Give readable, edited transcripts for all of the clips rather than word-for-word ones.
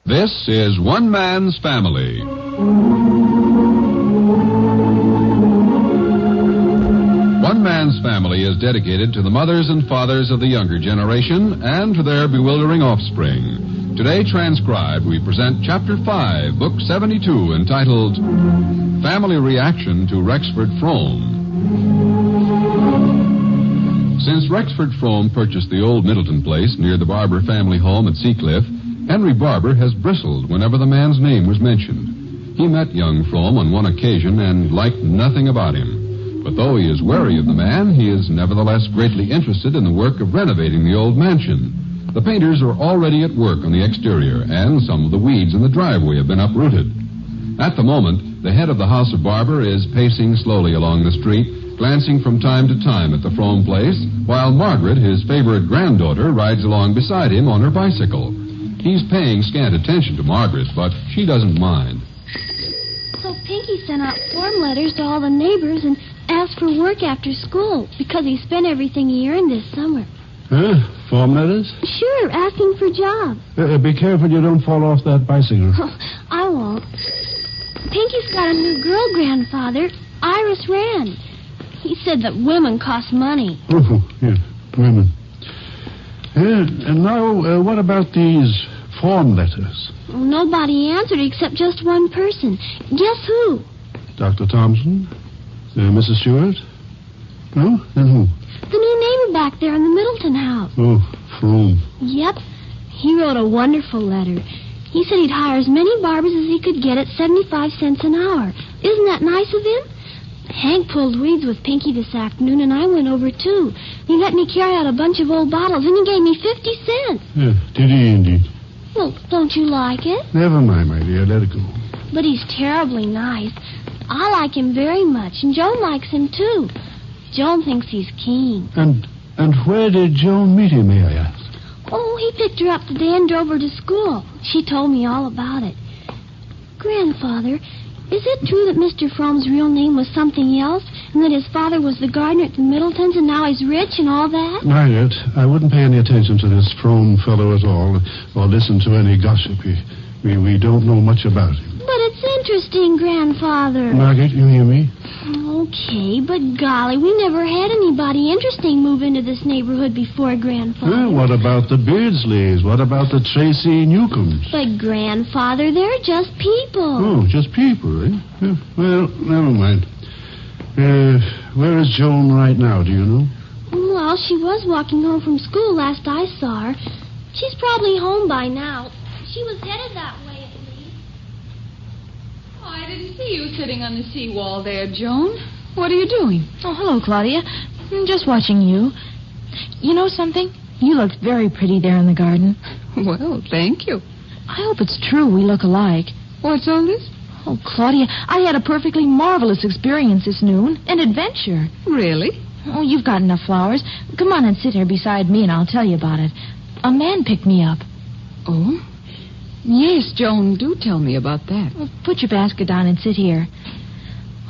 This is One Man's Family. One Man's Family is dedicated to the mothers and fathers of the younger generation and to their bewildering offspring. Today, transcribed, we present Chapter 5, Book 72, entitled Family Reaction to Rexford Frome. Since Rexford Frome purchased the old Middleton place near the Barber family home at Seacliff, Henry Barber has bristled whenever the man's name was mentioned. He met young Frome on one occasion and liked nothing about him. But though he is wary of the man, he is nevertheless greatly interested in the work of renovating the old mansion. The painters are already at work on the exterior, and some of the weeds in the driveway have been uprooted. At the moment, the head of the House of Barber is pacing slowly along the street, glancing from time to time at the Frome place, while Margaret, his favorite granddaughter, rides along beside him on her bicycle. He's paying scant attention to Margaret, but she doesn't mind. So Pinky sent out form letters to all the neighbors and asked for work after school because he spent everything he earned this summer. Huh? Form letters? Sure, asking for jobs. Be careful you don't fall off that bicycle. I won't. Pinky's got a new girl, Grandfather, Iris Rand. He said that women cost money. Oh, yeah, women. And now, what about these form letters? Well, nobody answered except just one person. Guess who? Dr. Thompson? Mrs. Stewart? No? Then who? The new neighbor back there in the Middleton house. Oh, Frome. Yep. He wrote a wonderful letter. He said he'd hire as many barbers as he could get at 75 cents an hour. Isn't that nice of him? Hank pulled weeds with Pinky this afternoon, and I went over, too. He let me carry out a bunch of old bottles, and he gave me 50 cents. Yeah, did he indeed? Well, don't you like it? Never mind, my dear. Let it go. But he's terribly nice. I like him very much, and Joan likes him, too. Joan thinks he's keen. And where did Joan meet him, may I ask? Oh, he picked her up today and drove her to school. She told me all about it. Grandfather, is it true that Mr. Frome's real name was something else, and that his father was the gardener at the Middletons, and now he's rich and all that? Margaret, I wouldn't pay any attention to this Frome fellow at all, or listen to any gossip. We don't know much about him. But it's interesting, Grandfather. Margaret, you hear me? Okay, but golly, we never had anybody interesting move into this neighborhood before, Grandfather. What about the Beardsleys? What about the Tracy Newcombs? But, Grandfather, they're just people. Oh, just people, eh? Yeah, well, never mind. Where is Joan right now, do you know? Well, she was walking home from school last I saw her. She's probably home by now. She was headed that way, at least. Oh, I didn't see you sitting on the seawall there, Joan. What are you doing? Oh, hello, Claudia. I'm just watching you. You know something? You look very pretty there in the garden. Well, thank you. I hope it's true we look alike. What's all this? Oh, Claudia, I had a perfectly marvelous experience this noon. An adventure. Really? Oh, you've got enough flowers. Come on and sit here beside me and I'll tell you about it. A man picked me up. Oh? Yes, Joan, do tell me about that. Well, put your basket down and sit here.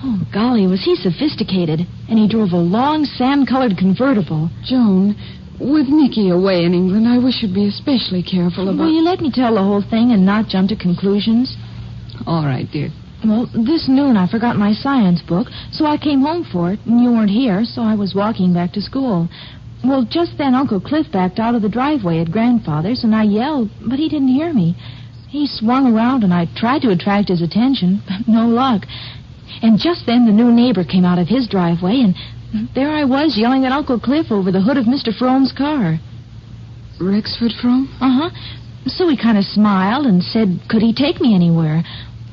Oh, golly, was he sophisticated. And he drove a long, sand-colored convertible. Joan, with Nicky away in England, I wish you'd be especially careful about... Will you let me tell the whole thing and not jump to conclusions? All right, dear. Well, this noon I forgot my science book, so I came home for it, and you weren't here, so I was walking back to school. Well, just then Uncle Cliff backed out of the driveway at Grandfather's, and I yelled, but he didn't hear me. He swung around, and I tried to attract his attention, but no luck. And just then the new neighbor came out of his driveway, and there I was yelling at Uncle Cliff over the hood of Mr. Frome's car. Rexford Frome? Uh-huh. So he kind of smiled and said, could he take me anywhere?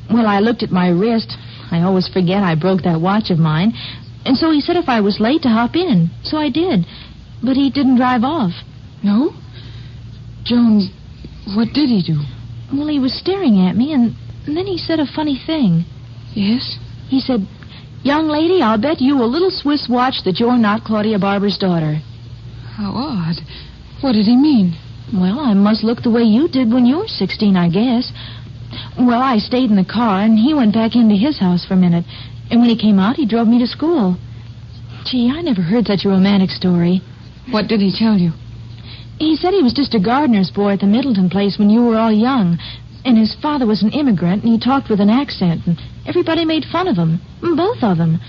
Well, I looked at my wrist. I always forget I broke that watch of mine. And so he said if I was late to hop in. So I did. But he didn't drive off. No? Joan, what did he do? Well, he was staring at me, and then he said a funny thing. Yes? He said, young lady, I'll bet you a little Swiss watch that you're not Claudia Barber's daughter. How odd. What did he mean? Well, I must look the way you did when you were 16, I guess. Well, I stayed in the car, and he went back into his house for a minute. And when he came out, he drove me to school. Gee, I never heard such a romantic story. What did he tell you? He said he was just a gardener's boy at the Middleton place when you were all young. And his father was an immigrant, and he talked with an accent, and everybody made fun of him. Both of them.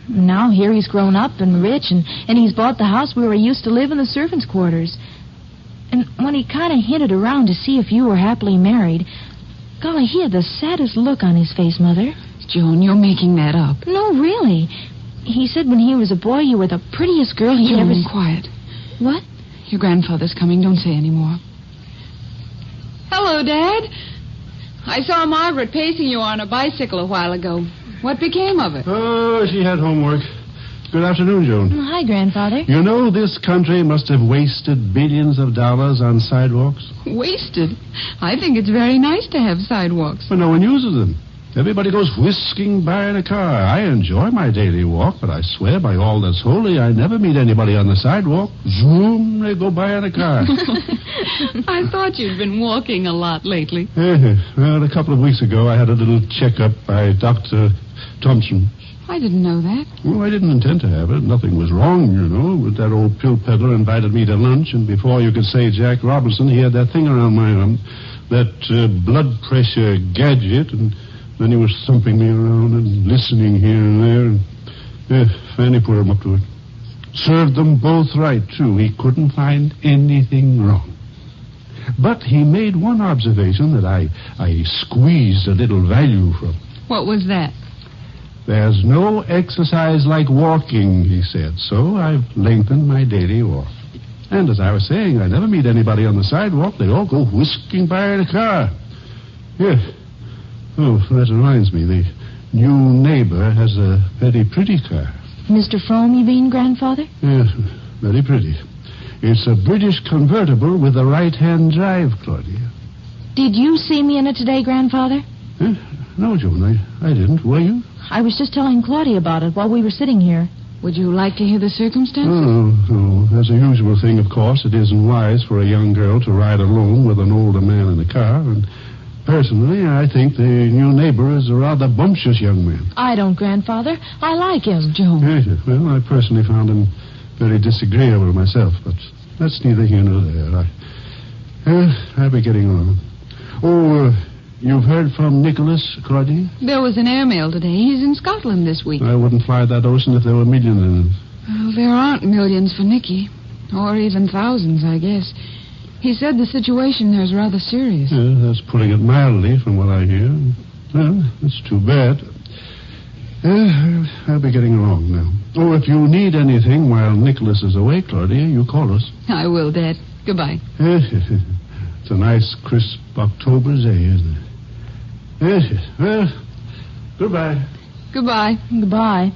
Now here he's grown up and rich, and he's bought the house where he used to live in the servants' quarters. And when he kind of hinted around to see if you were happily married, golly, he had the saddest look on his face, Mother. Joan, you're making that up. No, really. He said when he was a boy you were the prettiest girl he'd ever seen. Quiet. What? Your grandfather's coming. Don't say any more. Hello, Dad. I saw Margaret pacing you on a bicycle a while ago. What became of it? Oh, she had homework. Good afternoon, Joan. Hi, Grandfather. You know, this country must have wasted billions of dollars on sidewalks. Wasted? I think it's very nice to have sidewalks. But no one uses them. Everybody goes whisking by in a car. I enjoy my daily walk, but I swear by all that's holy, I never meet anybody on the sidewalk. Zoom, they go by in a car. I thought you'd been walking a lot lately. Well, a couple of weeks ago, I had a little checkup by Dr. Thompson. I didn't know that. Well, I didn't intend to have it. Nothing was wrong, you know. But that old pill peddler invited me to lunch, and before you could say Jack Robinson, he had that thing around my arm, that blood pressure gadget, and then he was thumping me around and listening here and there. And, Fanny put him up to it. Served them both right, too. He couldn't find anything wrong. But he made one observation that I squeezed a little value from. What was that? There's no exercise like walking, he said, so I've lengthened my daily walk. And as I was saying, I never meet anybody on the sidewalk. They all go whisking by in a car. Yes. Oh, that reminds me. The new neighbor has a very pretty car. Mr. Frome, you mean, Grandfather? Yes, very pretty. It's a British convertible with a right-hand drive, Claudia. Did you see me in it today, Grandfather? No, Joan, I didn't. Were you? I was just telling Claudia about it while we were sitting here. Would you like to hear the circumstances? Oh, as a usual thing, of course, it isn't wise for a young girl to ride alone with an older man in the car. And personally, I think the new neighbor is a rather bumptious young man. I don't, Grandfather. I like him. Joan. Yes, well, I personally found him very disagreeable myself, but that's neither here nor there. I'll be getting on. Oh, you've heard from Nicholas, Claudia? There was an airmail today. He's in Scotland this week. I wouldn't fly that ocean if there were millions in it. Well, there aren't millions for Nicky. Or even thousands, I guess. He said the situation there's rather serious. Yeah, that's putting it mildly from what I hear. Well, that's too bad. I'll be getting along now. Oh, if you need anything while Nicholas is away, Claudia, you call us. I will, Dad. Goodbye. It's a nice, crisp October's day, isn't it? Yes. Well, goodbye. Goodbye. Goodbye.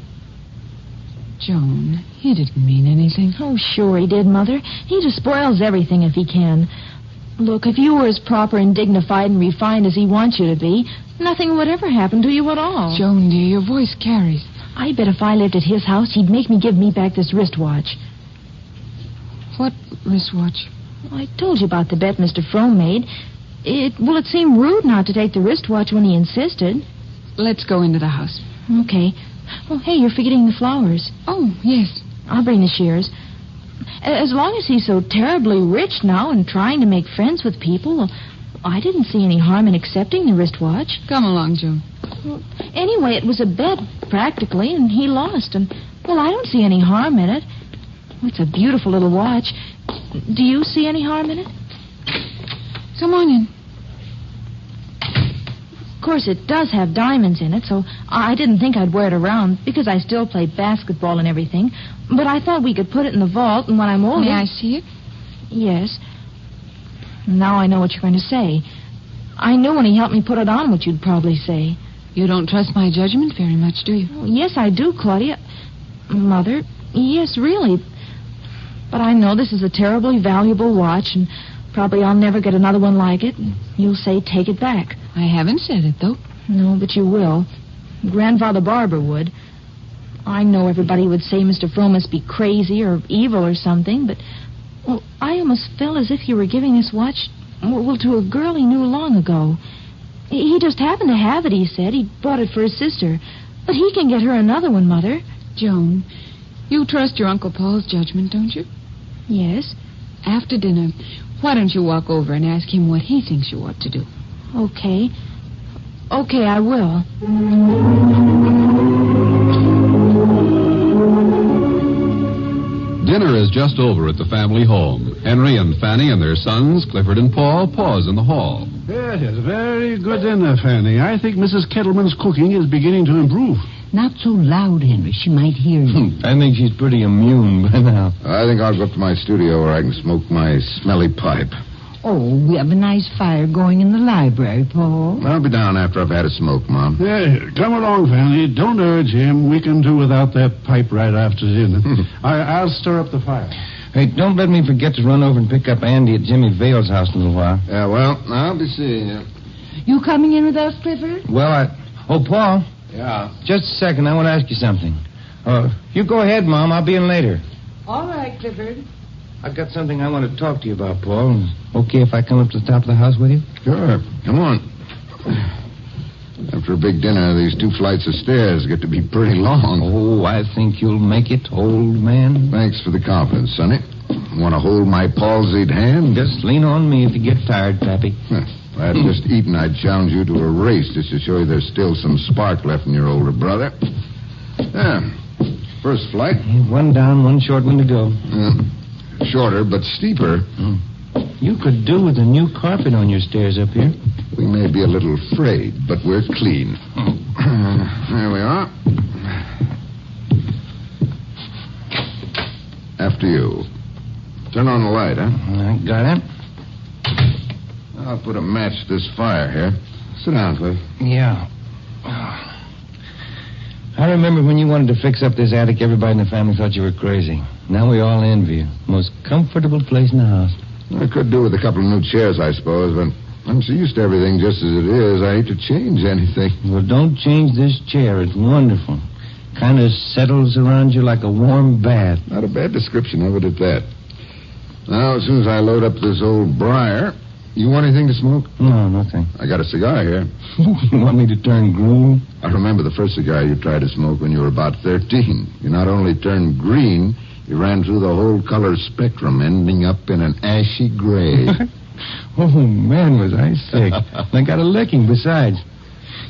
Joan, he didn't mean anything. Oh, sure he did, Mother. He just spoils everything if he can. Look, if you were as proper and dignified and refined as he wants you to be, nothing would ever happen to you at all. Joan, dear, your voice carries. I bet if I lived at his house, he'd make me give me back this wristwatch. What wristwatch? I told you about the bet Mr. Frome made. It seemed rude not to take the wristwatch when he insisted. Let's go into the house. Okay. Oh, hey, you're forgetting the flowers. Oh, yes. I'll bring the shears. As long as he's so terribly rich now and trying to make friends with people, well, I didn't see any harm in accepting the wristwatch. Come along, Joan. Well, anyway, it was a bet, practically, and he lost. And, well, I don't see any harm in it. It's a beautiful little watch. Do you see any harm in it? Come on in. Of course, it does have diamonds in it, so I didn't think I'd wear it around because I still play basketball and everything. But I thought we could put it in the vault, and when I'm older... May I see it? Yes. Now I know what you're going to say. I knew when he helped me put it on what you'd probably say. You don't trust my judgment very much, do you? Oh, yes, I do, Claudia. Mother, yes, really. But I know this is a terribly valuable watch, and probably I'll never get another one like it. You'll say, take it back. I haven't said it, though. No, but you will. Grandfather Barber would. I know everybody would say Mr. Frome must be crazy or evil or something, but... Well, I almost felt as if you were giving this watch, well, to a girl he knew long ago. He just happened to have it, he said. He bought it for his sister. But he can get her another one, Mother. Joan, you trust your Uncle Paul's judgment, don't you? Yes. After dinner, why don't you walk over and ask him what he thinks you ought to do? Okay. Okay, I will. Dinner is just over at the family home. Henry and Fanny and their sons, Clifford and Paul, pause in the hall. Yes, yes, very good dinner, Fanny. I think Mrs. Kettleman's cooking is beginning to improve. Not so loud, Henry. She might hear you. I think she's pretty immune by now. I think I'll go up to my studio where I can smoke my smelly pipe. Oh, we have a nice fire going in the library, Paul. I'll be down after I've had a smoke, Mom. Yeah, come along, Fanny. Don't urge him. We can do without that pipe right after dinner. I'll stir up the fire. Hey, don't let me forget to run over and pick up Andy at Jimmy Vale's house in a little while. Yeah, well, I'll be seeing you. You coming in with us, Clifford? Well, Oh, Paul. Yeah. Just a second. I want to ask you something. You go ahead, Mom. I'll be in later. All right, Clifford. I've got something I want to talk to you about, Paul. Okay if I come up to the top of the house with you? Sure. Come on. After a big dinner, these 2 flights of stairs get to be pretty long. Oh, I think you'll make it, old man. Thanks for the confidence, Sonny. Want to hold my palsied hand? Just lean on me if you get tired, Pappy. If I had just eaten, I'd challenge you to a race just to show you there's still some spark left in your older brother. Yeah. First flight. One down, one short one to go. Shorter, but steeper. You could do with a new carpet on your stairs up here. We may be a little frayed, but we're clean. There we are. After you. Turn on the light, huh? I got it. I'll put a match to this fire here. Sit down, Cliff. Yeah. I remember when you wanted to fix up this attic, everybody in the family thought you were crazy. Now we all envy you. Most comfortable place in the house. I could do with a couple of new chairs, I suppose, but I'm so used to everything just as it is, I hate to change anything. Well, don't change this chair. It's wonderful. Kind of settles around you like a warm bath. Not a bad description of it at that. Now, as soon as I load up this old briar, you want anything to smoke? No, nothing. I got a cigar here. You want me to turn green? I remember the first cigar you tried to smoke when you were about 13. You not only turned green, you ran through the whole color spectrum, ending up in an ashy gray. Oh, man, was I sick. I got a licking besides.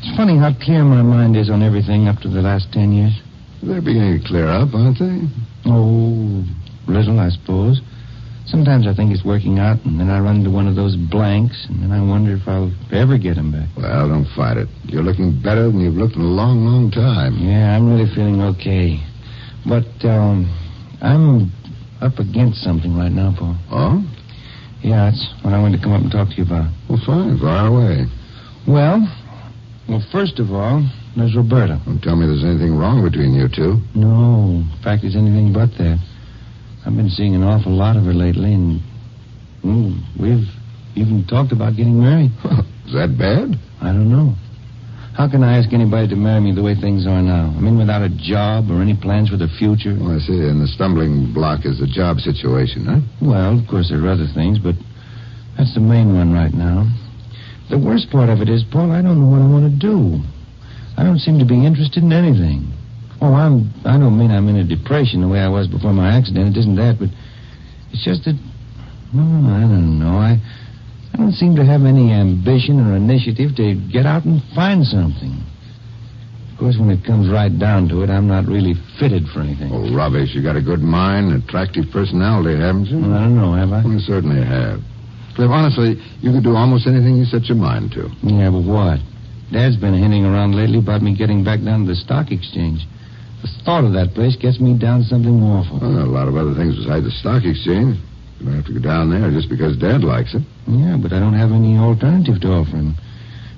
It's funny how clear my mind is on everything up to the last 10 years. They're beginning to clear up, aren't they? Oh, little, I suppose. Sometimes I think it's working out, and then I run into one of those blanks, and then I wonder if I'll ever get them back. Well, don't fight it. You're looking better than you've looked in a long, long time. Yeah, I'm really feeling okay. But, I'm up against something right now, Paul. Oh? Yeah, that's what I wanted to come up and talk to you about. Well, fine. Fire away. Well, first of all, there's Roberta. Don't tell me there's anything wrong between you two. No. In fact, it's anything but that. I've been seeing an awful lot of her lately, and we've even talked about getting married. Is that bad? I don't know. How can I ask anybody to marry me the way things are now? I mean, without a job or any plans for the future. Oh, I see. And the stumbling block is the job situation, huh? Well, of course, there are other things, but that's the main one right now. The worst part of it is, Paul, I don't know what I want to do. I don't seem to be interested in anything. Oh, I don't mean I'm in a depression the way I was before my accident. It isn't that, but it's just that, I don't know. I don't seem to have any ambition or initiative to get out and find something. Of course, when it comes right down to it, I'm not really fitted for anything. Oh, rubbish. You got a good mind, attractive personality, haven't you? Well, I don't know, have I? Well, you certainly have. Cliff, honestly, you could do almost anything you set your mind to. Yeah, but what? Dad's been hinting around lately about me getting back down to the stock exchange. The thought of that place gets me down to something awful. Well, a lot of other things besides the stock exchange. You don't have to go down there just because Dad likes it. Yeah, but I don't have any alternative to offer him.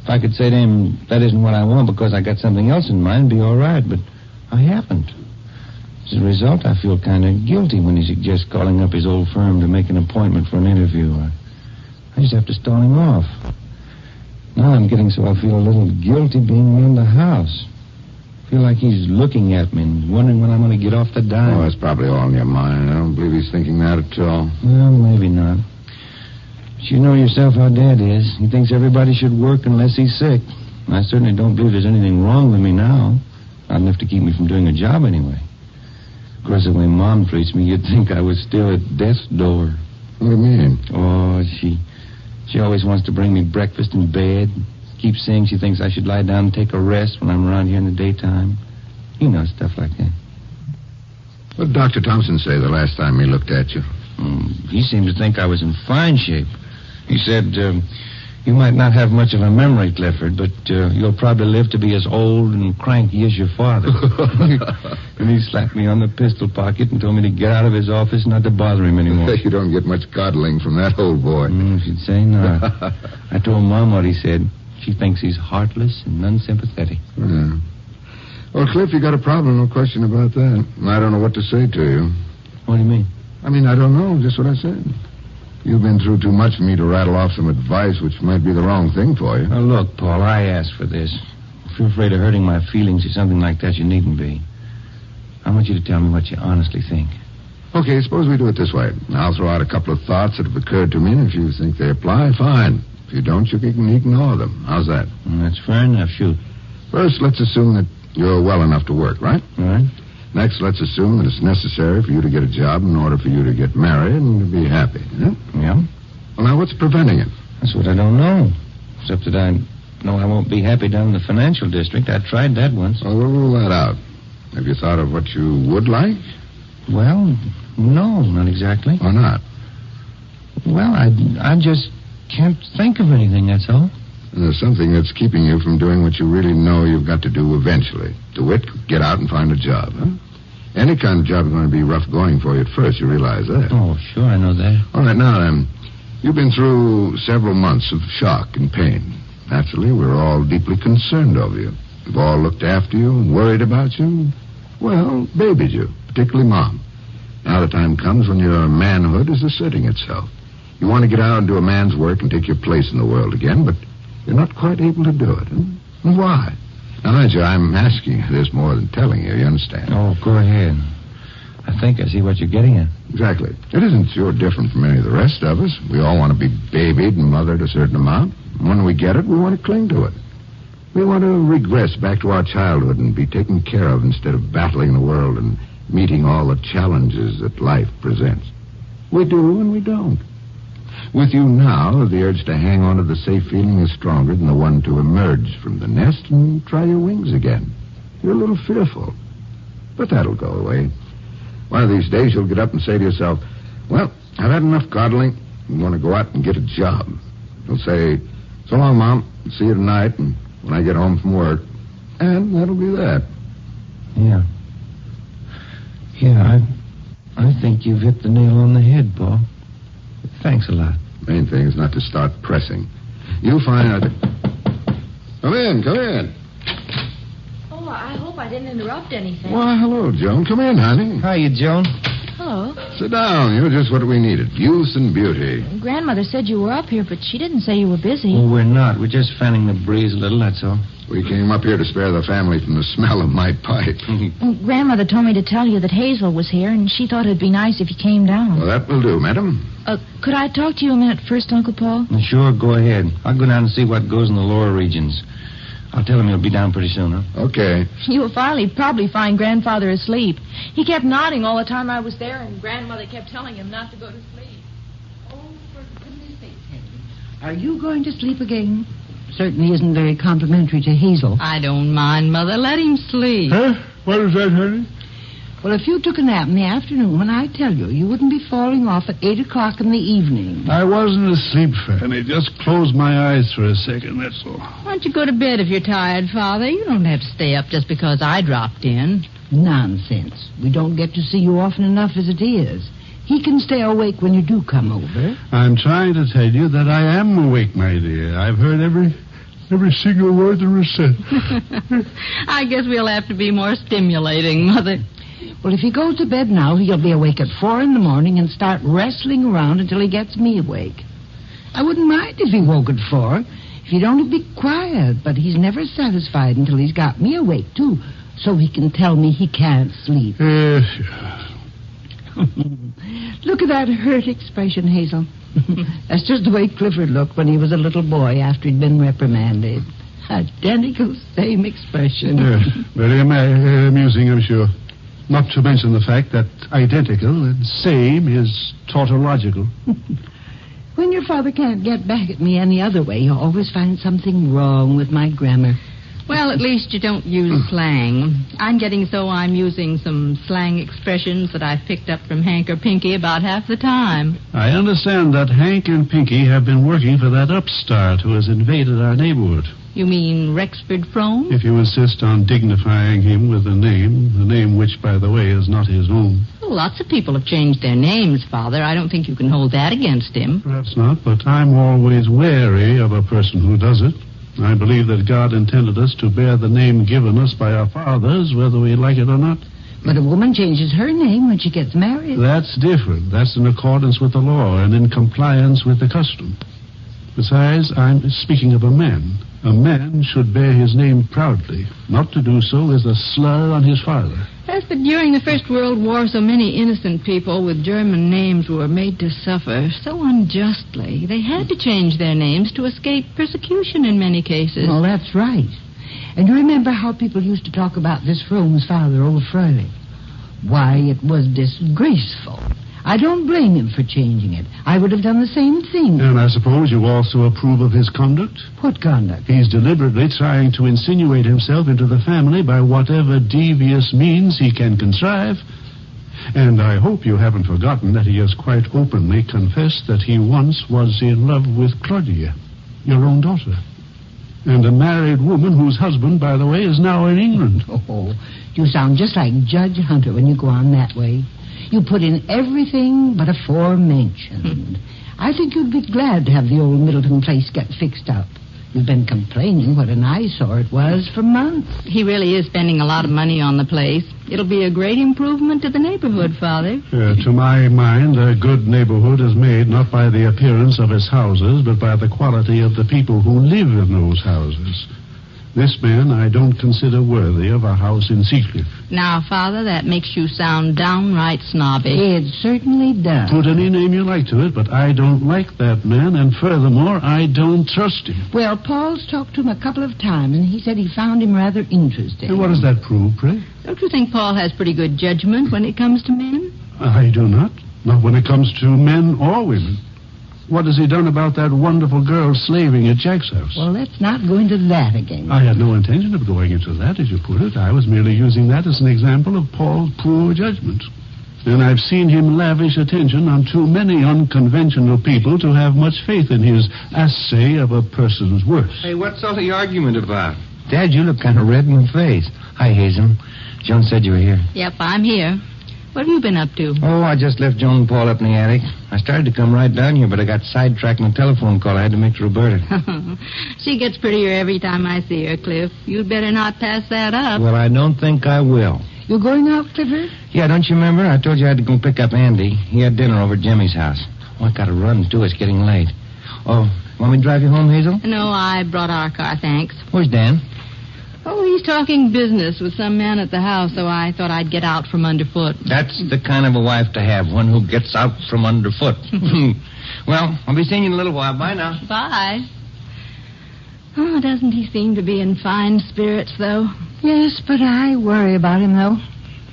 If I could say to him, that isn't what I want because I got something else in mind, it'd be all right, but I haven't. As a result, I feel kind of guilty when he suggests calling up his old firm to make an appointment for an interview. I just have to stall him off. Now I'm getting so I feel a little guilty being around the house. I feel like he's looking at me and wondering when I'm going to get off the dime. Oh, that's probably all in your mind. I don't believe he's thinking that at all. Well, maybe not. But you know yourself how Dad is. He thinks everybody should work unless he's sick. I certainly don't believe there's anything wrong with me now. Not enough to keep me from doing a job anyway. Of course, the way Mom treats me, you'd think I was still at death's door. What do you mean? Oh, she She always wants to bring me breakfast in bed. Keeps saying she thinks I should lie down and take a rest when I'm around here in the daytime. You know, stuff like that. What did Dr. Thompson say the last time he looked at you? He seemed to think I was in fine shape. He said, you might not have much of a memory, Clifford, but you'll probably live to be as old and cranky as your father. And he slapped me on the pistol pocket and told me to get out of his office and not to bother him anymore. You don't get much coddling from that old boy. She'd say not. I told Mom what he said. She thinks he's heartless and unsympathetic. Yeah. Well, Cliff, you got a problem, no question about that. I don't know what to say to you. What do you mean? I mean, I don't know, just what I said. You've been through too much for me to rattle off some advice which might be the wrong thing for you. Now, look, Paul, I asked for this. If you're afraid of hurting my feelings or something like that, you needn't be. I want you to tell me what you honestly think. Okay, suppose we do it this way. I'll throw out a couple of thoughts that have occurred to me, and if you think they apply, fine. If you don't, you can ignore them. How's that? That's fair enough. Shoot. First, let's assume that you're well enough to work, right? All right. Next, let's assume that it's necessary for you to get a job in order for you to get married and to be happy. Yeah? Well, now, what's preventing it? That's what I don't know. Except that I know I won't be happy down in the financial district. I tried that once. Well, we'll rule that out. Have you thought of what you would like? Well, no, not exactly. Or not? Well, I just can't think of anything, that's all. There's something that's keeping you from doing what you really know you've got to do eventually. To wit, get out and find a job, huh? Any kind of job is going to be rough going for you at first. You realize that? Oh, sure, I know that. All right, now then. You've been through several months of shock and pain. Naturally, we're all deeply concerned over you. We've all looked after you and worried about you. Well, babied you, particularly Mom. Now the time comes when your manhood is asserting itself. You want to get out and do a man's work and take your place in the world again, but you're not quite able to do it. And why? Now, mind you, I'm asking you this more than telling you. You understand? Oh, go ahead. I think I see what you're getting at. Exactly. It isn't you're different from any of the rest of us. We all want to be babied and mothered a certain amount. When we get it, we want to cling to it. We want to regress back to our childhood and be taken care of instead of battling the world and meeting all the challenges that life presents. We do and we don't. With you now, the urge to hang on to the safe feeling is stronger than the one to emerge from the nest and try your wings again. You're a little fearful, but that'll go away. One of these days, you'll get up and say to yourself, well, I've had enough coddling. I'm going to go out and get a job. You'll say, so long, Mom. See you tonight and when I get home from work. And that'll be that. Yeah. Yeah, I think you've hit the nail on the head, Paul. Thanks a lot. Main thing is not to start pressing. You'll find out. Come in. Oh, I hope I didn't interrupt anything. Why, hello, Joan. Come in, honey. Hiya, Joan. Hello. Sit down. You're just what we needed. Youth and beauty. Grandmother said you were up here, but she didn't say you were busy. Oh, we're not. We're just fanning the breeze a little, that's all. We came up here to spare the family from the smell of my pipe. Grandmother told me to tell you that Hazel was here, and she thought it'd be nice if you came down. Well, that will do, madam. Could I talk to you a minute first, Uncle Paul? Sure, go ahead. I'll go down and see what goes in the lower regions. I'll tell him you'll be down pretty soon, huh? Okay. You'll probably find Grandfather asleep. He kept nodding all the time I was there, and Grandmother kept telling him not to go to sleep. Oh, for goodness sake, Henry. Are you going to sleep again? Certainly isn't very complimentary to Hazel. I don't mind, Mother. Let him sleep. Huh? What is that, honey? Well, if you took a nap in the afternoon, when I tell you, you wouldn't be falling off at 8 o'clock in the evening. I wasn't asleep, Fanny. Just closed my eyes for a second, that's all. Why don't you go to bed if you're tired, Father? You don't have to stay up just because I dropped in. Nonsense. We don't get to see you often enough as it is. He can stay awake when you do come over. I'm trying to tell you that I am awake, my dear. I've heard every single word that was said. I guess we'll have to be more stimulating, Mother. Well, if he goes to bed now, he'll be awake at 4 in the morning and start wrestling around until he gets me awake. I wouldn't mind if he woke at 4, if he'd only be quiet, but he's never satisfied until he's got me awake, too, so he can tell me he can't sleep. Yes. Look at that hurt expression, Hazel. That's just the way Clifford looked when he was a little boy after he'd been reprimanded. Identical, same expression. Very amusing, I'm sure. Not to mention the fact that identical and same is tautological. When your father can't get back at me any other way, you always find something wrong with my grammar. Well, at least you don't use slang. I'm getting so I'm using some slang expressions that I've picked up from Hank or Pinky about half the time. I understand that Hank and Pinky have been working for that upstart who has invaded our neighborhood. You mean Rexford Frome? If you insist on dignifying him with a name which, by the way, is not his own. Well, lots of people have changed their names, Father. I don't think you can hold that against him. Perhaps not, but I'm always wary of a person who does it. I believe that God intended us to bear the name given us by our fathers, whether we like it or not. But a woman changes her name when she gets married. That's different. That's in accordance with the law and in compliance with the custom. Besides, I'm speaking of a man. A man should bear his name proudly. Not to do so is a slur on his father. Yes, but during the First World War, so many innocent people with German names were made to suffer so unjustly. They had to change their names to escape persecution in many cases. Well, that's right. And you remember how people used to talk about this Frome's father, old Frome? Why, it was disgraceful. I don't blame him for changing it. I would have done the same thing. And I suppose you also approve of his conduct? What conduct? He's deliberately trying to insinuate himself into the family by whatever devious means he can contrive. And I hope you haven't forgotten that he has quite openly confessed that he once was in love with Claudia, your own daughter. And a married woman whose husband, by the way, is now in England. Oh, you sound just like Judge Hunter when you go on that way. You put in everything but aforementioned. I think you'd be glad to have the old Middleton place get fixed up. You've been complaining what an eyesore it was for months. He really is spending a lot of money on the place. It'll be a great improvement to the neighborhood, Father. To my mind, a good neighborhood is made not by the appearance of its houses, but by the quality of the people who live in those houses. This man I don't consider worthy of a house in Seacliff. Now, Father, that makes you sound downright snobby. It certainly does. Put any name you like to it, but I don't like that man, and furthermore, I don't trust him. Well, Paul's talked to him a couple of times, and he said he found him rather interesting. And what does that prove, pray? Don't you think Paul has pretty good judgment when it comes to men? I do not. Not when it comes to men or women. What has he done about that wonderful girl slaving at Jack's house? Well, let's not go into that again. I had no intention of going into that, as you put it. I was merely using that as an example of Paul's poor judgment. And I've seen him lavish attention on too many unconventional people to have much faith in his assay of a person's worth. Hey, what's all the argument about? Dad, you look kind of red in the face. Hi, Hazel. Joan said you were here. Yep, I'm here. What have you been up to? Oh, I just left Joan and Paul up in the attic. I started to come right down here, but I got sidetracked in a telephone call I had to make to Roberta. She gets prettier every time I see her, Cliff. You'd better not pass that up. Well, I don't think I will. You going out, Clifford? Yeah, don't you remember? I told you I had to go pick up Andy. He had dinner over at Jimmy's house. Oh, I gotta run, too. It's getting late. Oh, want me to drive you home, Hazel? No, I brought our car, thanks. Where's Dan? Oh, he's talking business with some man at the house, so I thought I'd get out from underfoot. That's the kind of a wife to have, one who gets out from underfoot. Well, I'll be seeing you in a little while. Bye now. Bye. Oh, doesn't he seem to be in fine spirits, though? Yes, but I worry about him, though.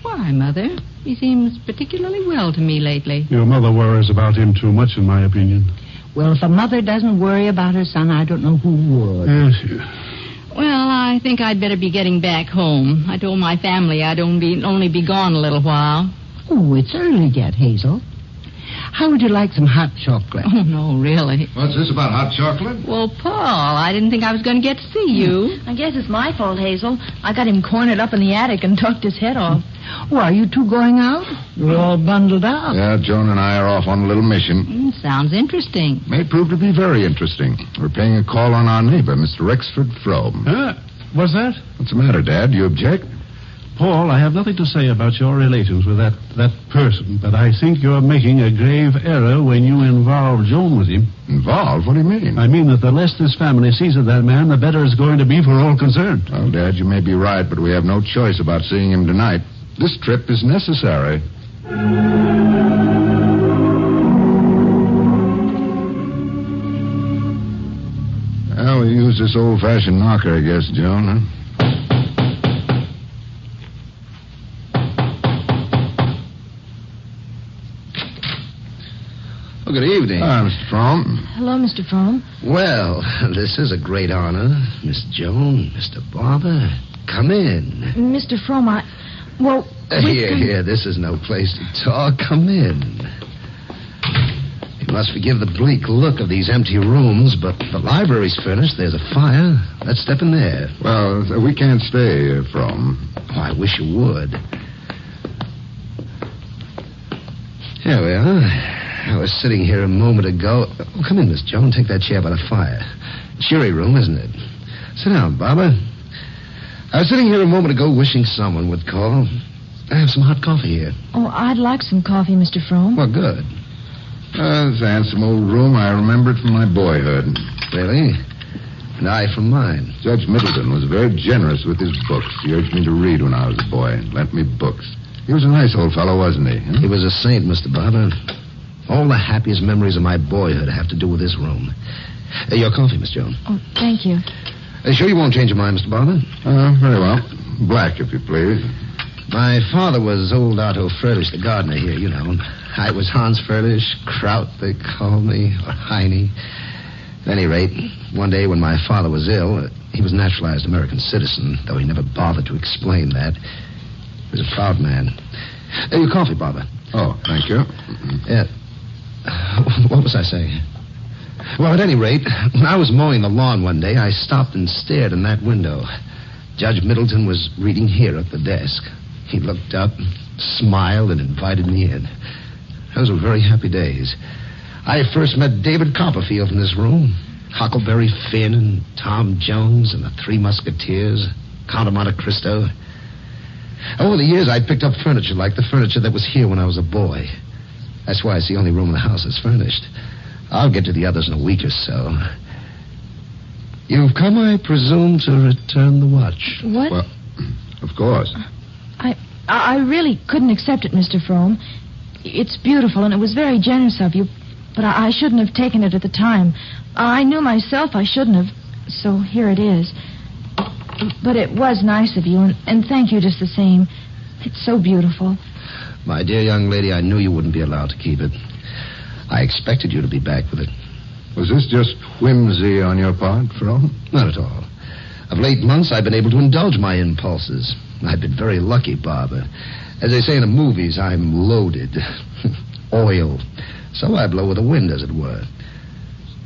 Why, Mother? He seems particularly well to me lately. Your mother worries about him too much, in my opinion. Well, if a mother doesn't worry about her son, I don't know who would. Yes. Well, I think I'd better be getting back home. I told my family I'd only be gone a little while. Oh, it's early yet, Hazel. How would you like some hot chocolate? Oh, no, really. What's this about hot chocolate? Well, Paul, I didn't think I was going to get to see you. I guess it's my fault, Hazel. I got him cornered up in the attic and talked his head off. Well, are you two going out? You're all bundled up. Yeah, Joan and I are off on a little mission. Sounds interesting. May prove to be very interesting. We're paying a call on our neighbor, Mr. Rexford Frome. What's that? What's the matter, Dad? You object? Paul, I have nothing to say about your relations with that person, but I think you're making a grave error when you involve Joan with him. Involved? What do you mean? I mean that the less this family sees of that man, the better it's going to be for all concerned. Well, Dad, you may be right, but we have no choice about seeing him tonight. This trip is necessary. Well, we use this old-fashioned knocker, I guess, Joan, huh? good evening. Mr. Frome. Hello, Mr. Frome. Well, this is a great honor. Miss Joan, Mr. Barber, come in. Mr. Frome, Here, this is no place to talk. Come in. You must forgive the bleak look of these empty rooms, but the library's furnished. There's a fire. Let's step in there. Well, we can't stay, Frome. Oh, I wish you would. Here we are. I was sitting here a moment ago. Oh, come in, Miss Joan. Take that chair by the fire. Cheery room, isn't it? Sit down, Barbara. I was sitting here a moment ago wishing someone would call. I have some hot coffee here. Oh, I'd like some coffee, Mr. Frome. Well, good. It's a handsome old room. I remember it from my boyhood. Really? And I from mine. Judge Middleton was very generous with his books. He urged me to read when I was a boy and lent me books. He was a nice old fellow, wasn't he? He was a saint, Mr. Barber. All the happiest memories of my boyhood have to do with this room. Your coffee, Miss Joan. Oh, thank you. Sure you won't change your mind, Mr. Barber? Very well. Black, if you please. My father was old Otto Furlish, the gardener here, you know. I was Hans Furlish, Kraut, they called me, or Heine. At any rate, one day when my father was ill, he was a naturalized American citizen, though he never bothered to explain that. He was a proud man. Your coffee, Barber. Oh, thank you. Yeah. What was I saying? Well, at any rate, when I was mowing the lawn one day, I stopped and stared in that window. Judge Middleton was reading here at the desk. He looked up, smiled, and invited me in. Those were very happy days. I first met David Copperfield in this room. Huckleberry Finn and Tom Jones and the Three Musketeers, Count of Monte Cristo. Over the years, I picked up furniture like the furniture that was here when I was a boy. That's why it's the only room in the house that's furnished. I'll get to the others in a week or so. You've come, I presume, to return the watch. What? Well, of course. I really couldn't accept it, Mr. Frome. It's beautiful, and it was very generous of you, but I shouldn't have taken it at the time. I knew myself I shouldn't have, so here it is. But it was nice of you, and thank you just the same. It's so beautiful. My dear young lady, I knew you wouldn't be allowed to keep it. I expected you to be back with it. Was this just whimsy on your part, Frome? Not at all. Of late months, I've been able to indulge my impulses. I've been very lucky, Barbara. As they say in the movies, I'm loaded. Oil. So I blow with the wind, as it were.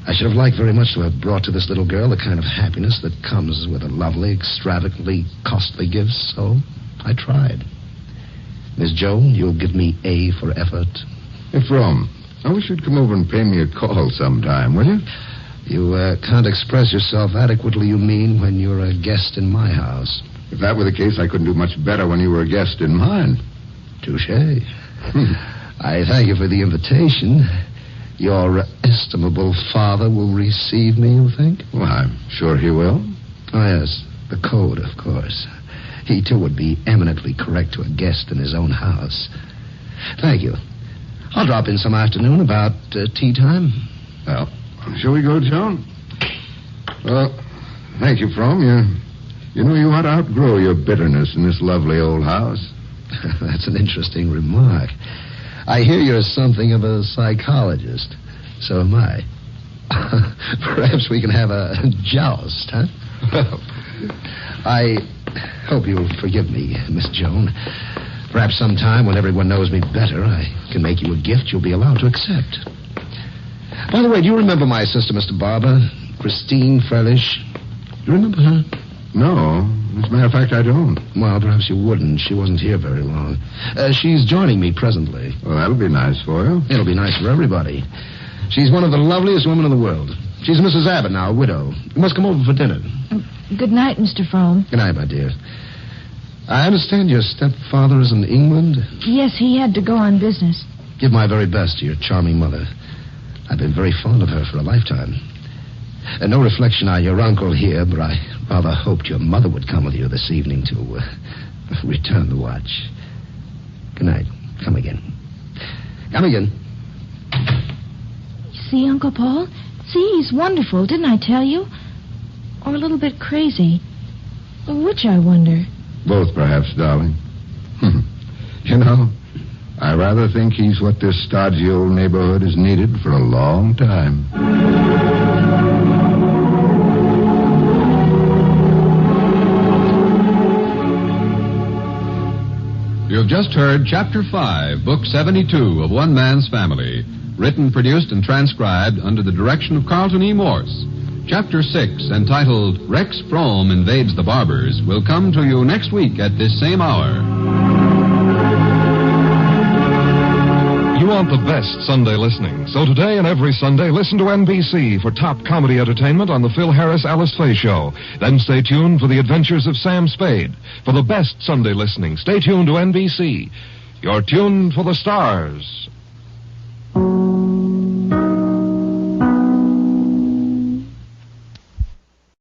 I should have liked very much to have brought to this little girl the kind of happiness that comes with a lovely, extravagantly costly gift, so I tried. Miss Joan, you'll give me A for effort. Hey, Frome, I wish you'd come over and pay me a call sometime, will you? You can't express yourself adequately, you mean, when you're a guest in my house. If that were the case, I couldn't do much better when you were a guest in mine. Touché. I thank you for the invitation. Your estimable father will receive me, you think? Well, I'm sure he will. Oh, yes. The code, of course. He, too, would be eminently correct to a guest in his own house. Thank you. I'll drop in some afternoon about tea time. Well, shall we go, Joan? Well, thank you, Frome. You know, you ought to outgrow your bitterness in this lovely old house. That's an interesting remark. I hear you're something of a psychologist. So am I. Perhaps we can have a joust, huh? I hope you'll forgive me, Miss Joan. Perhaps sometime when everyone knows me better, I can make you a gift you'll be allowed to accept. By the way, do you remember my sister, Mr. Barber? Christine Frelish? Do you remember her? No. As a matter of fact, I don't. Well, perhaps you wouldn't. She wasn't here very long. She's joining me presently. Well, that'll be nice for you. It'll be nice for everybody. She's one of the loveliest women in the world. She's Mrs. Abbott now, a widow. You must come over for dinner. Good night, Mr. Frome. Good night, my dear. I understand your stepfather is in England? Yes, he had to go on business. Give my very best to your charming mother. I've been very fond of her for a lifetime. No reflection on your uncle here, but I rather hoped your mother would come with you this evening to return the watch. Good night. Come again. Come again. See, Uncle Paul? See, he's wonderful, didn't I tell you? Or a little bit crazy. Which, I wonder? Both, perhaps, darling. You know, I rather think he's what this stodgy old neighborhood has needed for a long time. You have just heard Chapter 5, Book 72 of One Man's Family, written, produced, and transcribed under the direction of Carlton E. Morse. Chapter 6, entitled Rex Frome Invades the Barbers, will come to you next week at this same hour. You want the best Sunday listening. So today and every Sunday, listen to NBC for top comedy entertainment on the Phil Harris-Alice Faye Show. Then stay tuned for the adventures of Sam Spade. For the best Sunday listening, stay tuned to NBC. You're tuned for the stars.